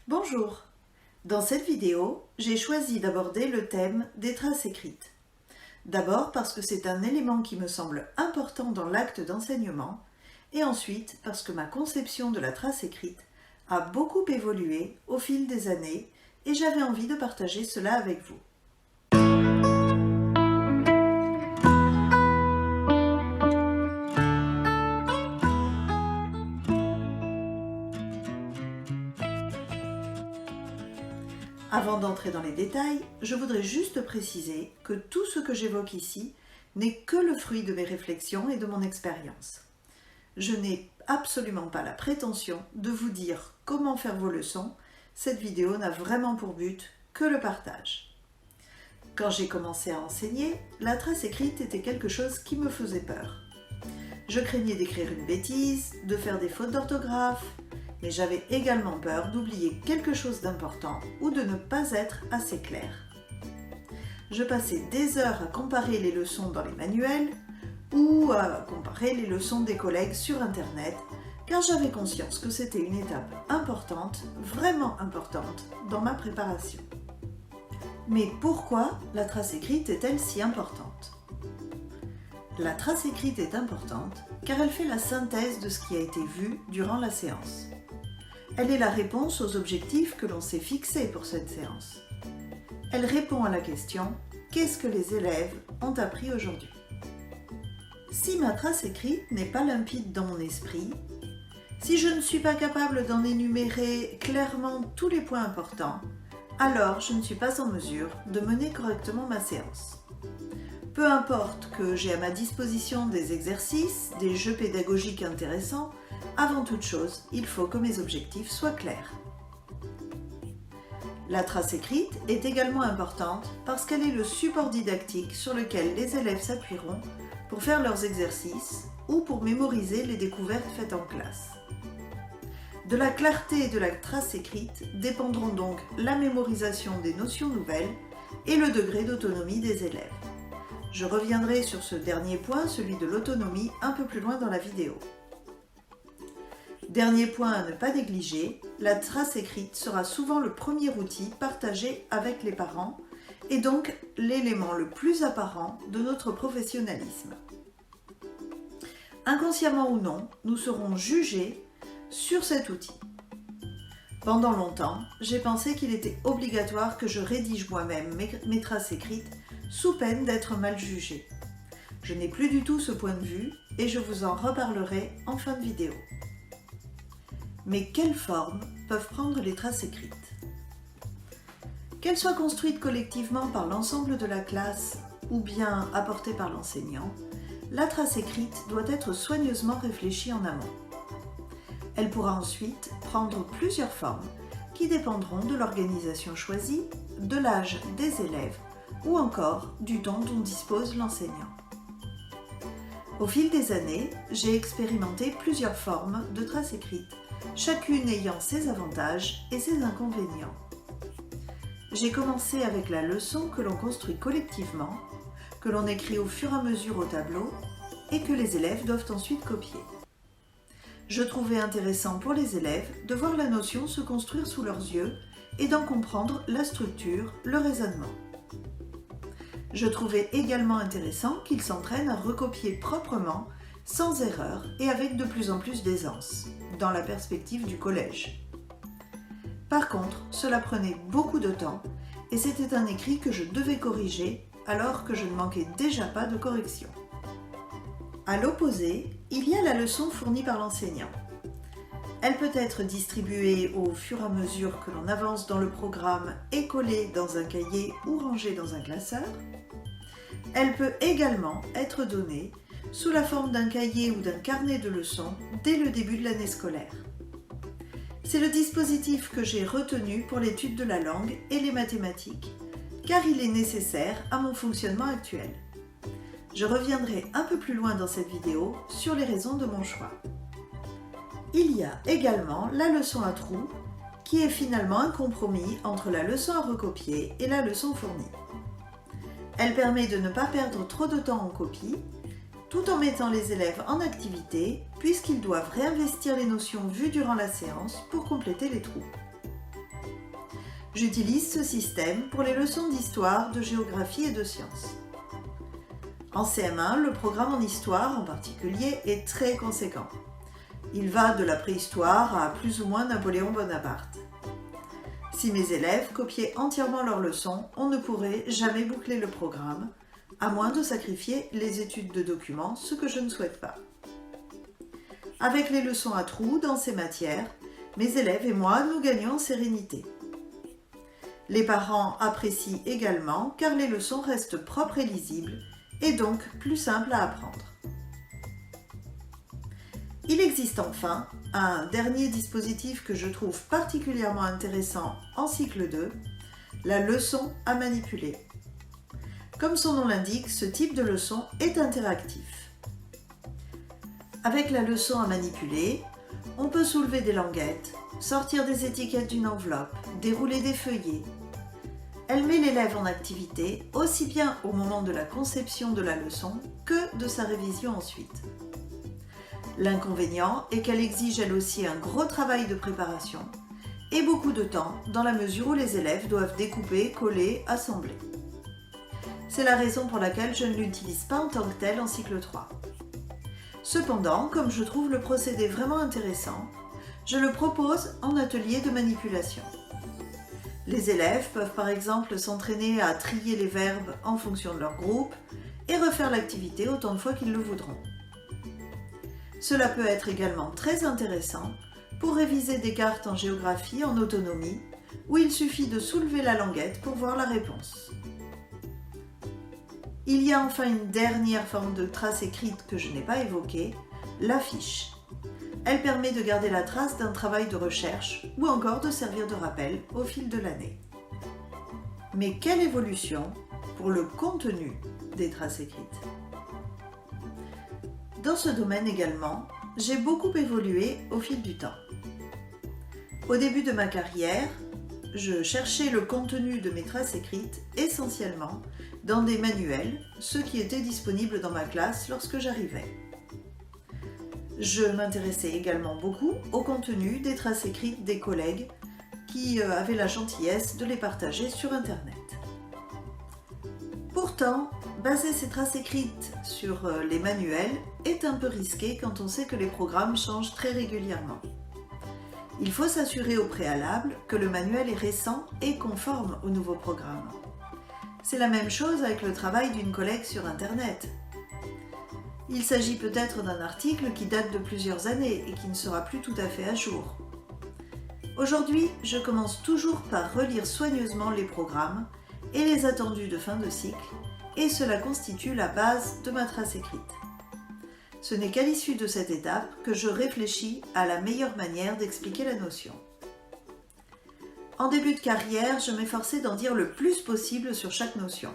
Bonjour! Dans cette vidéo, j'ai choisi d'aborder le thème des traces écrites. D'abord parce que c'est un élément qui me semble important dans l'acte d'enseignement, et ensuite parce que ma conception de la trace écrite a beaucoup évolué au fil des années et j'avais envie de partager cela avec vous. Avant d'entrer dans les détails, je voudrais juste préciser que tout ce que j'évoque ici n'est que le fruit de mes réflexions et de mon expérience. Je n'ai absolument pas la prétention de vous dire comment faire vos leçons, cette vidéo n'a vraiment pour but que le partage. Quand j'ai commencé à enseigner, la trace écrite était quelque chose qui me faisait peur. Je craignais d'écrire une bêtise, de faire des fautes d'orthographe, mais j'avais également peur d'oublier quelque chose d'important ou de ne pas être assez clair. Je passais des heures à comparer les leçons dans les manuels ou à comparer les leçons des collègues sur Internet, car j'avais conscience que c'était une étape importante, vraiment importante, dans ma préparation. Mais pourquoi la trace écrite est-elle si importante ? La trace écrite est importante car elle fait la synthèse de ce qui a été vu durant la séance. Elle est la réponse aux objectifs que l'on s'est fixés pour cette séance. Elle répond à la question « Qu'est-ce que les élèves ont appris aujourd'hui ?» Si ma trace écrite n'est pas limpide dans mon esprit, si je ne suis pas capable d'en énumérer clairement tous les points importants, alors je ne suis pas en mesure de mener correctement ma séance. Peu importe que j'ai à ma disposition des exercices, des jeux pédagogiques intéressants, avant toute chose, il faut que mes objectifs soient clairs. La trace écrite est également importante parce qu'elle est le support didactique sur lequel les élèves s'appuieront pour faire leurs exercices ou pour mémoriser les découvertes faites en classe. De la clarté de la trace écrite dépendront donc la mémorisation des notions nouvelles et le degré d'autonomie des élèves. Je reviendrai sur ce dernier point, celui de l'autonomie, un peu plus loin dans la vidéo. Dernier point à ne pas négliger, la trace écrite sera souvent le premier outil partagé avec les parents et donc l'élément le plus apparent de notre professionnalisme. Inconsciemment ou non, nous serons jugés sur cet outil. Pendant longtemps, j'ai pensé qu'il était obligatoire que je rédige moi-même mes traces écrites sous peine d'être mal jugée. Je n'ai plus du tout ce point de vue et je vous en reparlerai en fin de vidéo. Mais quelles formes peuvent prendre les traces écrites ? Qu'elles soient construites collectivement par l'ensemble de la classe ou bien apportées par l'enseignant, la trace écrite doit être soigneusement réfléchie en amont. Elle pourra ensuite prendre plusieurs formes qui dépendront de l'organisation choisie, de l'âge des élèves ou encore du temps dont dispose l'enseignant. Au fil des années, j'ai expérimenté plusieurs formes de traces écrites, chacune ayant ses avantages et ses inconvénients. J'ai commencé avec la leçon que l'on construit collectivement, que l'on écrit au fur et à mesure au tableau et que les élèves doivent ensuite copier. Je trouvais intéressant pour les élèves de voir la notion se construire sous leurs yeux et d'en comprendre la structure, le raisonnement. Je trouvais également intéressant qu'ils s'entraînent à recopier proprement, sans erreur et avec de plus en plus d'aisance, dans la perspective du collège. Par contre, cela prenait beaucoup de temps et c'était un écrit que je devais corriger alors que je ne manquais déjà pas de correction. À l'opposé, il y a la leçon fournie par l'enseignant. Elle peut être distribuée au fur et à mesure que l'on avance dans le programme et collée dans un cahier ou rangée dans un classeur. Elle peut également être donnée sous la forme d'un cahier ou d'un carnet de leçons dès le début de l'année scolaire. C'est le dispositif que j'ai retenu pour l'étude de la langue et les mathématiques, car il est nécessaire à mon fonctionnement actuel. Je reviendrai un peu plus loin dans cette vidéo sur les raisons de mon choix. Il y a également la leçon à trous, qui est finalement un compromis entre la leçon à recopier et la leçon fournie. Elle permet de ne pas perdre trop de temps en copie, tout en mettant les élèves en activité, puisqu'ils doivent réinvestir les notions vues durant la séance pour compléter les trous. J'utilise ce système pour les leçons d'histoire, de géographie et de sciences. En CM1, le programme en histoire en particulier est très conséquent. Il va de la préhistoire à plus ou moins Napoléon Bonaparte. Si mes élèves copiaient entièrement leurs leçons, on ne pourrait jamais boucler le programme, à moins de sacrifier les études de documents, ce que je ne souhaite pas. Avec les leçons à trous dans ces matières, mes élèves et moi, nous gagnons en sérénité. Les parents apprécient également car les leçons restent propres et lisibles et donc plus simples à apprendre. Il existe enfin un dernier dispositif que je trouve particulièrement intéressant en cycle 2, la leçon à manipuler. Comme son nom l'indique, ce type de leçon est interactif. Avec la leçon à manipuler, on peut soulever des languettes, sortir des étiquettes d'une enveloppe, dérouler des feuillets. Elle met l'élève en activité aussi bien au moment de la conception de la leçon que de sa révision ensuite. L'inconvénient est qu'elle exige elle aussi un gros travail de préparation et beaucoup de temps dans la mesure où les élèves doivent découper, coller, assembler. C'est la raison pour laquelle je ne l'utilise pas en tant que telle en cycle 3. Cependant, comme je trouve le procédé vraiment intéressant, je le propose en atelier de manipulation. Les élèves peuvent par exemple s'entraîner à trier les verbes en fonction de leur groupe et refaire l'activité autant de fois qu'ils le voudront. Cela peut être également très intéressant pour réviser des cartes en géographie en autonomie où il suffit de soulever la languette pour voir la réponse. Il y a enfin une dernière forme de trace écrite que je n'ai pas évoquée, l'affiche. Elle permet de garder la trace d'un travail de recherche ou encore de servir de rappel au fil de l'année. Mais quelle évolution pour le contenu des traces écrites! Dans ce domaine également, j'ai beaucoup évolué au fil du temps. Au début de ma carrière, je cherchais le contenu de mes traces écrites essentiellement dans des manuels, ceux qui étaient disponibles dans ma classe lorsque j'arrivais. Je m'intéressais également beaucoup au contenu des traces écrites des collègues qui avaient la gentillesse de les partager sur Internet. Pourtant, baser ces traces écrites sur les manuels est un peu risqué quand on sait que les programmes changent très régulièrement. Il faut s'assurer au préalable que le manuel est récent et conforme au nouveau programme. C'est la même chose avec le travail d'une collègue sur Internet. Il s'agit peut-être d'un article qui date de plusieurs années et qui ne sera plus tout à fait à jour. Aujourd'hui, je commence toujours par relire soigneusement les programmes et les attendus de fin de cycle, et cela constitue la base de ma trace écrite. Ce n'est qu'à l'issue de cette étape que je réfléchis à la meilleure manière d'expliquer la notion. En début de carrière, je m'efforçais d'en dire le plus possible sur chaque notion.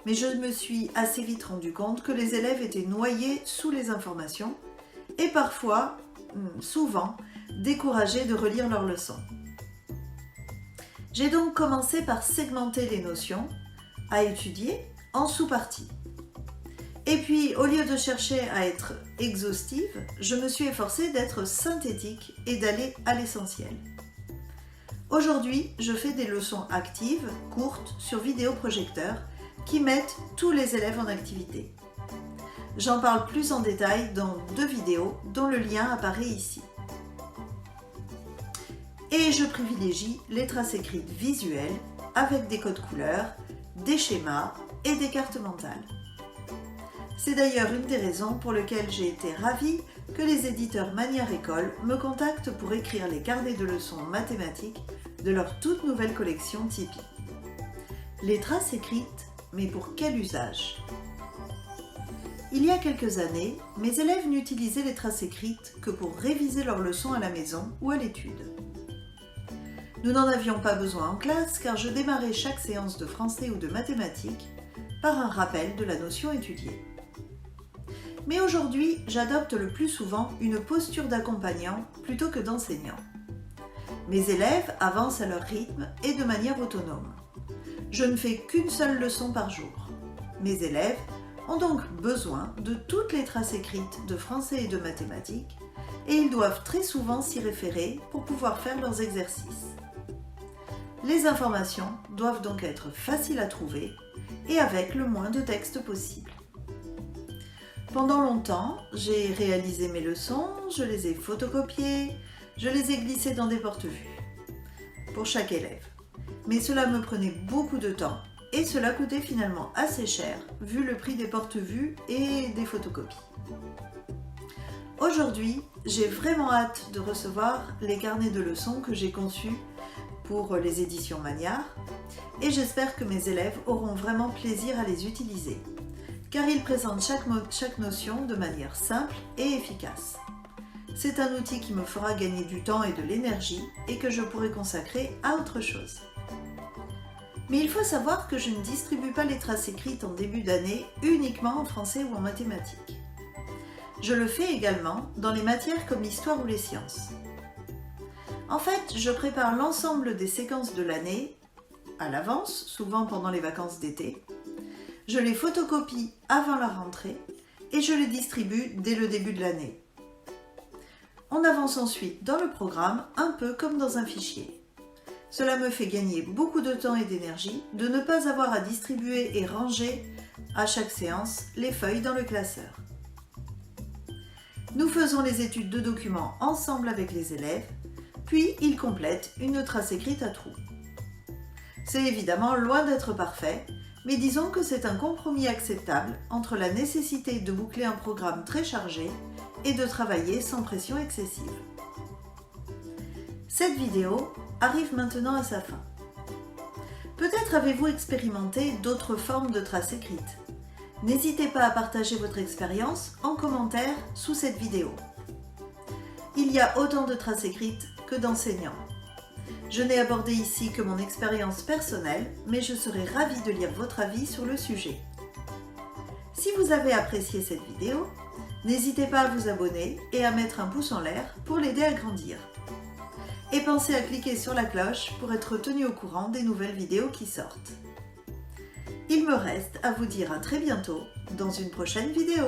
Mais je me suis assez vite rendu compte que les élèves étaient noyés sous les informations et parfois, souvent, découragés de relire leurs leçons. J'ai donc commencé par segmenter les notions à étudier en sous-parties. Et puis, au lieu de chercher à être exhaustive, je me suis efforcée d'être synthétique et d'aller à l'essentiel. Aujourd'hui, je fais des leçons actives, courtes, sur vidéoprojecteur, qui mettent tous les élèves en activité. J'en parle plus en détail dans 2 vidéos dont le lien apparaît ici. Et je privilégie les traces écrites visuelles avec des codes couleurs, des schémas et des cartes mentales. C'est d'ailleurs une des raisons pour lesquelles j'ai été ravie que les éditeurs Manière École me contactent pour écrire les carnets de leçons mathématiques de leur toute nouvelle collection Tipeee. Les traces écrites, mais pour quel usage? Il y a quelques années, mes élèves n'utilisaient les traces écrites que pour réviser leurs leçons à la maison ou à l'étude. Nous n'en avions pas besoin en classe car je démarrais chaque séance de français ou de mathématiques par un rappel de la notion étudiée. Mais aujourd'hui, j'adopte le plus souvent une posture d'accompagnant plutôt que d'enseignant. Mes élèves avancent à leur rythme et de manière autonome. Je ne fais qu'une seule leçon par jour. Mes élèves ont donc besoin de toutes les traces écrites de français et de mathématiques et ils doivent très souvent s'y référer pour pouvoir faire leurs exercices. Les informations doivent donc être faciles à trouver et avec le moins de texte possible. Pendant longtemps, j'ai réalisé mes leçons, je les ai photocopiées, je les ai glissées dans des porte-vues pour chaque élève. Mais cela me prenait beaucoup de temps et cela coûtait finalement assez cher vu le prix des porte-vues et des photocopies. Aujourd'hui, j'ai vraiment hâte de recevoir les carnets de leçons que j'ai conçus pour les éditions Magnard et j'espère que mes élèves auront vraiment plaisir à les utiliser car ils présentent chaque notion de manière simple et efficace. C'est un outil qui me fera gagner du temps et de l'énergie et que je pourrai consacrer à autre chose. Mais il faut savoir que je ne distribue pas les traces écrites en début d'année uniquement en français ou en mathématiques. Je le fais également dans les matières comme l'histoire ou les sciences. En fait, je prépare l'ensemble des séquences de l'année à l'avance, souvent pendant les vacances d'été. Je les photocopie avant la rentrée et je les distribue dès le début de l'année. On avance ensuite dans le programme un peu comme dans un fichier. Cela me fait gagner beaucoup de temps et d'énergie de ne pas avoir à distribuer et ranger à chaque séance les feuilles dans le classeur. Nous faisons les études de documents ensemble avec les élèves, puis ils complètent une trace écrite à trous. C'est évidemment loin d'être parfait, mais disons que c'est un compromis acceptable entre la nécessité de boucler un programme très chargé et de travailler sans pression excessive. Cette vidéo arrive maintenant à sa fin. Peut-être avez-vous expérimenté d'autres formes de traces écrites. N'hésitez pas à partager votre expérience en commentaire sous cette vidéo. Il y a autant de traces écrites que d'enseignants. Je n'ai abordé ici que mon expérience personnelle, mais je serai ravie de lire votre avis sur le sujet. Si vous avez apprécié cette vidéo, n'hésitez pas à vous abonner et à mettre un pouce en l'air pour l'aider à grandir. Et pensez à cliquer sur la cloche pour être tenu au courant des nouvelles vidéos qui sortent. Il me reste à vous dire à très bientôt dans une prochaine vidéo.